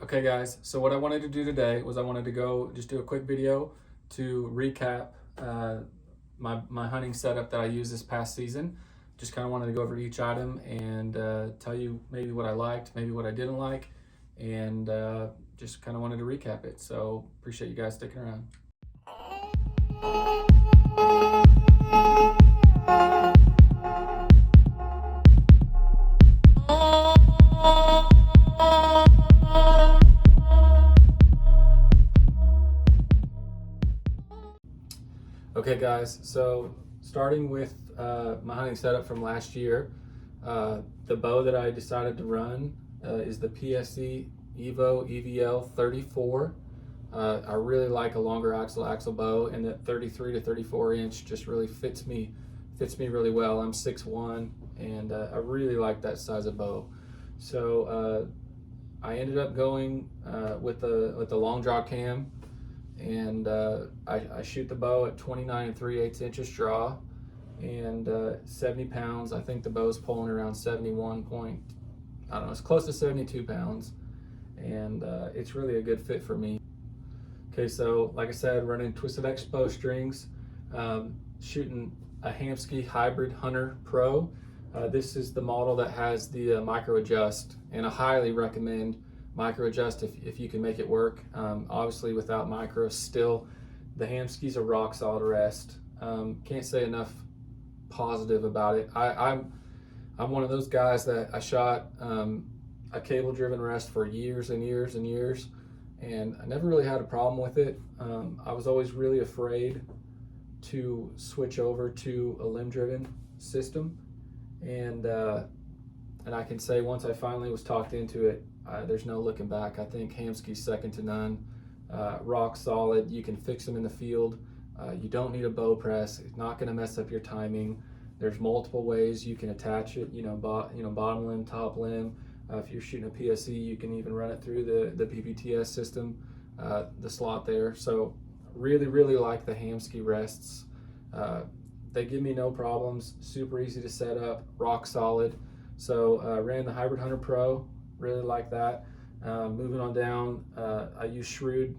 Okay guys, so what I wanted to do today was I wanted to go just do a quick video to recap my hunting setup that I used this past season. Just kind of wanted to go over each item and tell you maybe what I liked, maybe what I didn't like, and just kind of wanted to recap it. So appreciate you guys sticking around. Okay guys, so starting with my hunting setup from last year, the bow that I decided to run is the PSE Evo EVL 34. I really like a longer axle bow, and that 33 to 34 inch just really fits me really well. I'm 6'1", and I really like that size of bow. So I ended up going with the long draw cam, and I shoot the bow at 29 3/8 inches draw, and 70 pounds. I think the bow's pulling around 71 point, I don't know, it's close to 72 pounds, and it's really a good fit for me. Okay, so like I said, running Twisted X bow strings, shooting a Hamskea Hybrid Hunter Pro. This is the model that has the micro adjust, and I highly recommend micro adjust if you can make it work. Obviously without micro, still the Hamskea's a rock solid rest. Can't say enough positive about it. I'm one of those guys that I shot a cable driven rest for years and years and years, and I never really had a problem with it. I was always really afraid to switch over to a limb driven system, and I can say once I finally was talked into it, there's no looking back. I think Hamskea's second to none. Rock solid. You can fix them in the field. You don't need a bow press. It's not going to mess up your timing. There's multiple ways you can attach it. Bottom limb, top limb. If you're shooting a PSE, you can even run it through the PPTS system, the slot there. So really like the Hamskea rests. They give me no problems. Super easy to set up. Rock solid. So ran the Hybrid Hunter Pro. Really like that. Moving on down, I use Shrewd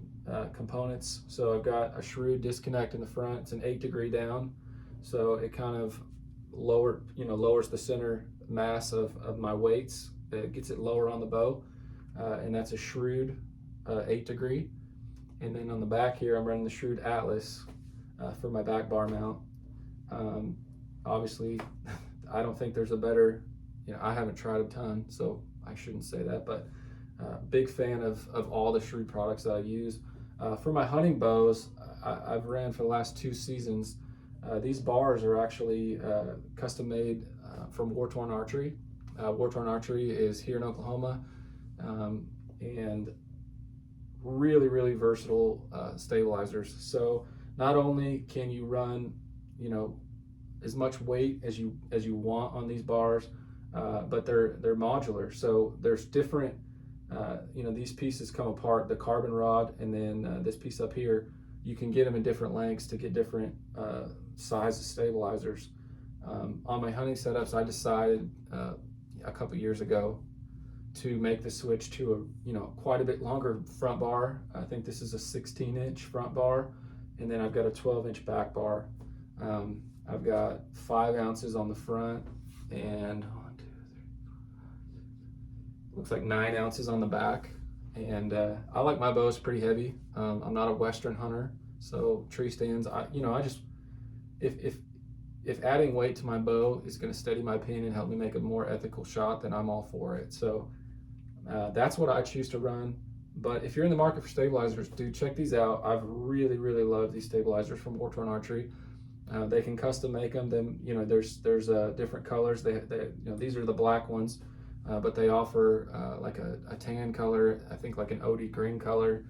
components. So I've got a Shrewd disconnect in the front. It's an 8-degree down, so it kind of lowers the center mass of my weights. It gets it lower on the bow, and that's a Shrewd 8-degree. And then on the back here, I'm running the Shrewd Atlas for my back bar mount. Obviously, I don't think there's a better. I haven't tried a ton, so I shouldn't say that, but big fan of all the Shrewd products that I use. For my hunting bows, I've ran for the last 2 seasons. These bars are actually custom made from War Torn Archery. War Torn Archery is here in Oklahoma, and really versatile stabilizers. So not only can you run as much weight as you want on these bars, but they're modular. So there's different, these pieces come apart, the carbon rod, and then this piece up here, you can get them in different lengths to get different sizes stabilizers. On my hunting setups, I decided a couple years ago to make the switch to a quite a bit longer front bar. I think this is a 16-inch front bar, and then I've got a 12-inch back bar. I've got 5 ounces on the front, and looks like 9 ounces on the back. And I like my bows pretty heavy. I'm not a Western hunter, so tree stands, if adding weight to my bow is going to steady my pin and help me make a more ethical shot, then I'm all for it. So that's what I choose to run. But if you're in the market for stabilizers, dude, check these out. I've really loved these stabilizers from War Torn Archery. They can custom make them. Then there's different colors. These are the black ones. But they offer like a tan color, I think like an OD green color,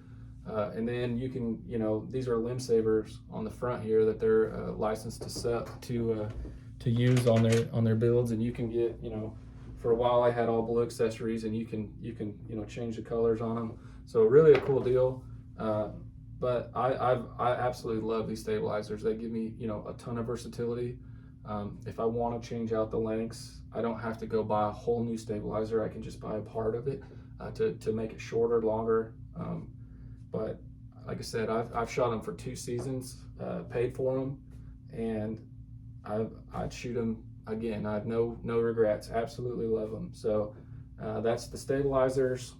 and then you can, these are limb savers on the front here that they're licensed to use on their builds, and you can get, for a while I had all blue accessories, and you can change the colors on them. So really a cool deal. But I absolutely love these stabilizers. They give me a ton of versatility. If I want to change out the lengths, I don't have to go buy a whole new stabilizer. I can just buy a part of it to make it shorter, longer. But like I said, I've shot them for 2 seasons, paid for them, and I'd shoot them again. I have no regrets. Absolutely love them. So that's the stabilizers.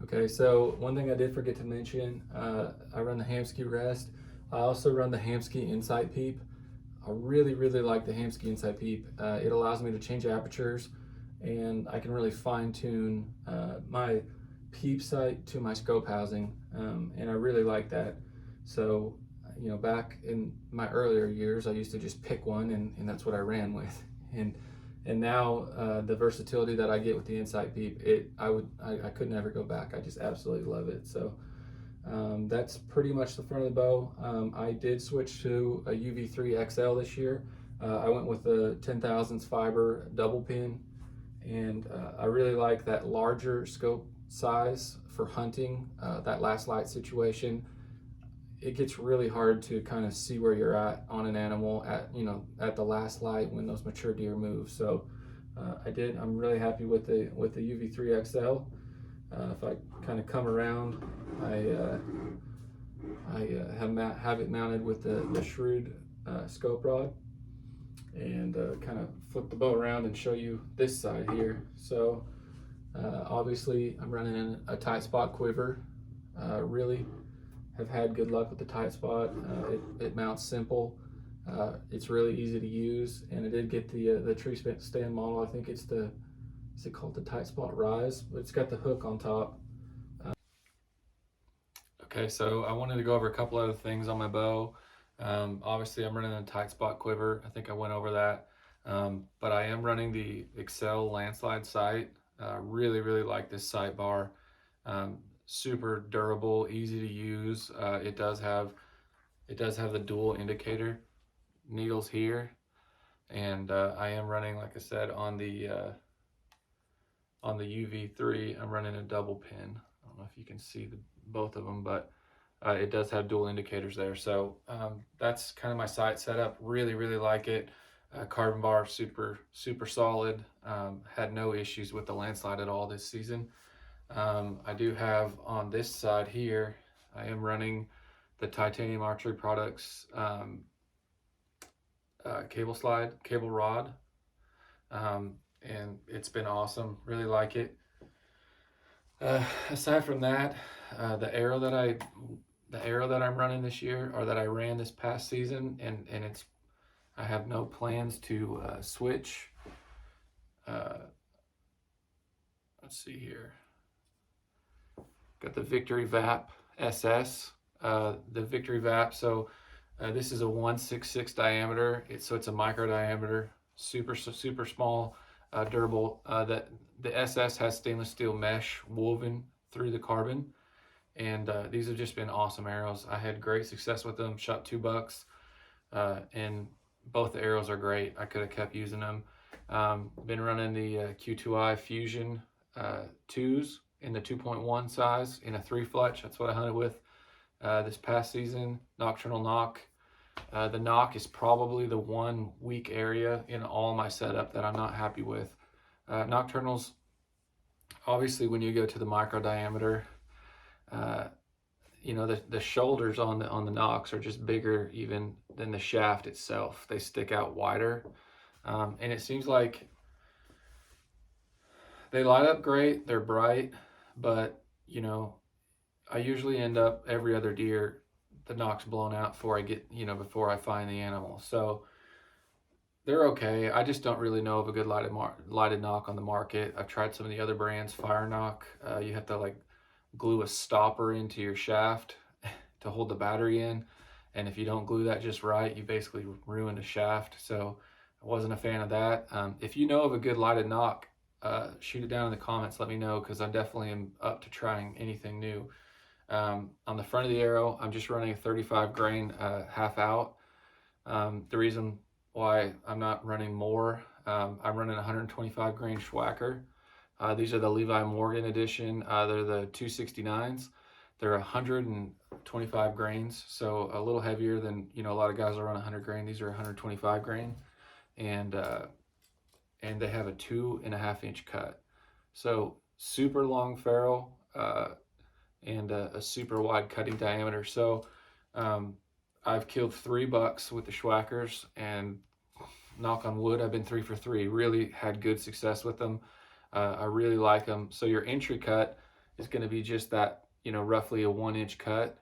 Okay, so one thing I did forget to mention, I run the Hamskea Rest. I also run the Hamskea Insight Peep. I really like the Hamskea Insight Peep. It allows me to change apertures, and I can really fine tune my peep sight to my scope housing, and I really like that. So, you know, back in my earlier years, I used to just pick one, and that's what I ran with. And now the versatility that I get with the Insight Peep, I could never go back. I just absolutely love it. So that's pretty much the front of the bow. I did switch to a UV3 XL this year. I went with a 10,000s fiber double pin, and I really like that larger scope size for hunting, that last light situation. It gets really hard to kind of see where you're at on an animal at the last light when those mature deer move. So I'm really happy with the UV3 XL. If I kind of come around, I have it mounted with the Shrewd scope rod, and kind of flip the bow around and show you this side here. So obviously I'm running a tight spot quiver. Really have had good luck with the tight spot. It mounts simple. It's really easy to use, and I did get the tree stand model. I think is it called the tight spot Rise? But it's got the hook on top. Okay, so I wanted to go over a couple other things on my bow. Obviously I'm running a tight spot quiver. I think I went over that. But I am running the Excel landslide sight. Really like this sight bar. Super durable, easy to use. It does have the dual indicator needles here, and I am running, like I said, on the UV3. I'm running a double pin. I don't know if you can see both of them, but it does have dual indicators there. So that's kind of my sight setup. Really like it. Carbon bar, super solid. Had no issues with the landslide at all this season. I do have on this side here, I am running the Titanium Archery Products cable rod, and it's been awesome. Really like it. Aside from that, the arrow that I'm running this year, or that I ran this past season, and I have no plans to switch. Let's see here. Got the Victory VAP SS. The Victory VAP, so this is a 1/66 diameter. It's a micro diameter, super small, durable. The SS has stainless steel mesh woven through the carbon, and these have just been awesome arrows. I had great success with them. Shot 2 bucks, and both the arrows are great. I could have kept using them. Been running the Q2i Fusion 2s in the 2.1 size in a 3 fletch. That's what I hunted with this past season. Nocturnal knock. The knock is probably the one weak area in all my setup that I'm not happy with. Nocturnals, obviously when you go to the micro diameter, you know, the shoulders on the nocks are just bigger even than the shaft itself. They stick out wider, and it seems like they light up great, they're bright, but you know, I usually end up every other deer, the knock's blown out before I find the animal. So they're okay. I just don't really know of a good lighted knock on the market. I've tried some of the other brands. Fire knock, you have to like glue a stopper into your shaft to hold the battery in, and if you don't glue that just right, you basically ruin the shaft. So I wasn't a fan of that. If you know of a good lighted knock, shoot it down in the comments. Let me know, because I definitely am up to trying anything new. On the front of the arrow, I'm just running a 35 grain half out. The reason why I'm not running more, I'm running 125 grain Schwacker. These are the Levi Morgan edition. They're the 269s. They're 125 grains, so a little heavier than, you know, a lot of guys will run 100 grain. These are 125 grain, and they have a 2.5 inch cut. So super long ferrule, and a super wide cutting diameter. So I've killed 3 bucks with the Schwackers, and knock on wood, I've been 3 for 3. Really had good success with them. I really like them. So your entry cut is going to be just that, you know, roughly a 1 inch cut.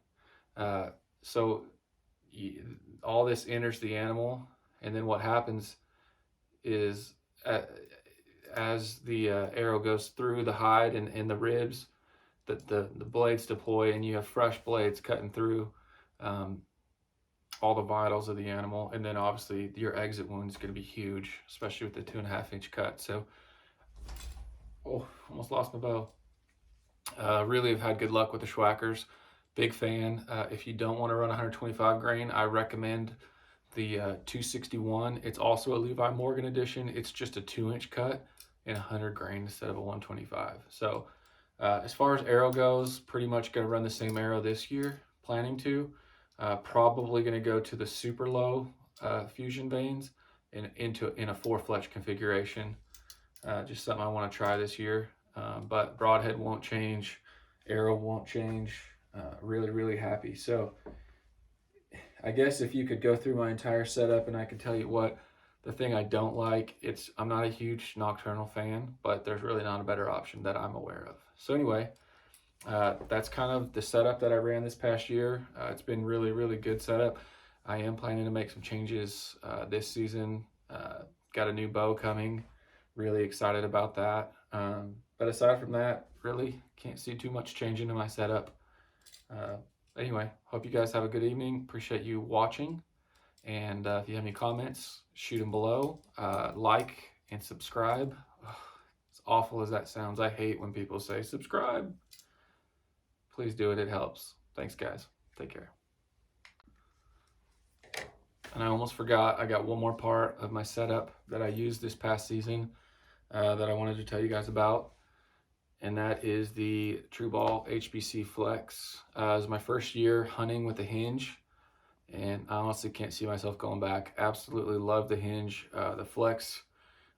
So all this enters the animal, and then what happens is as the arrow goes through the hide and the ribs, the blades deploy, and you have fresh blades cutting through all the vitals of the animal. And then obviously your exit wound is going to be huge, especially with the 2.5 inch cut. So, almost lost my bow. Really have had good luck with the Schwackers. Big fan. If you don't want to run 125 grain, I recommend the 261. It's also a Levi Morgan edition. It's just a 2 inch cut and 100 grain instead of a 125. So as far as arrow goes, pretty much going to run the same arrow this year, planning to. Probably going to go to the super low fusion veins and in a 4-fletch configuration. Just something I want to try this year. But broadhead won't change, arrow won't change. Really happy. So I guess if you could go through my entire setup and I could tell you what the thing I don't like, I'm not a huge nocturnal fan, but there's really not a better option that I'm aware of. So anyway, that's kind of the setup that I ran this past year. It's been really good setup. I am planning to make some changes this season. Got a new bow coming. Really excited about that. But aside from that, really can't see too much changing in my setup. Anyway, hope you guys have a good evening. Appreciate you watching. And if you have any comments, shoot them below. Like and subscribe. As awful as that sounds, I hate when people say subscribe. Please do it. It helps. Thanks, guys. Take care. And I almost forgot, I got one more part of my setup that I used this past season that I wanted to tell you guys about. And that is the True Ball HBC Flex. It was my first year hunting with a hinge, and I honestly can't see myself going back. Absolutely love the hinge. The Flex,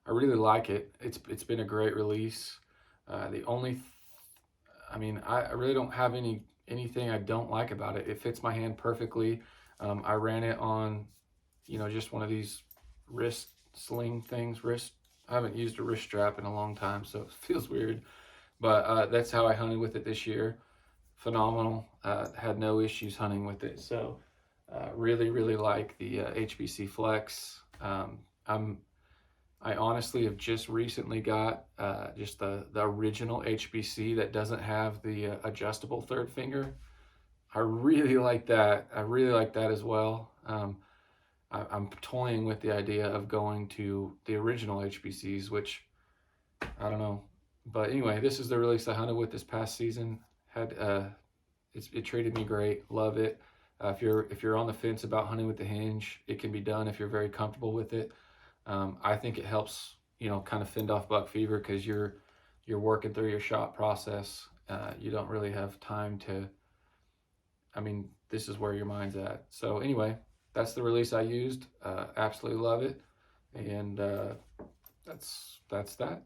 I really like it. It's been a great release. The only, I really don't have anything I don't like about it. It fits my hand perfectly. I ran it on, you know, just one of these wrist sling things. I haven't used a wrist strap in a long time, so it feels weird. But that's how I hunted with it this year. Phenomenal. Had no issues hunting with it. So really like the HBC Flex. I honestly have just recently got just the original HBC that doesn't have the adjustable third finger. I really like that. I really like that as well. I'm toying with the idea of going to the original HBCs, which I don't know. But anyway, this is the release I hunted with this past season. It treated me great. Love it. If you're on the fence about hunting with the hinge, it can be done if you're very comfortable with it. I think it helps, you know, kind of fend off buck fever because you're working through your shot process. You don't really have time to. This is where your mind's at. So anyway, that's the release I used. Absolutely love it, and that's that.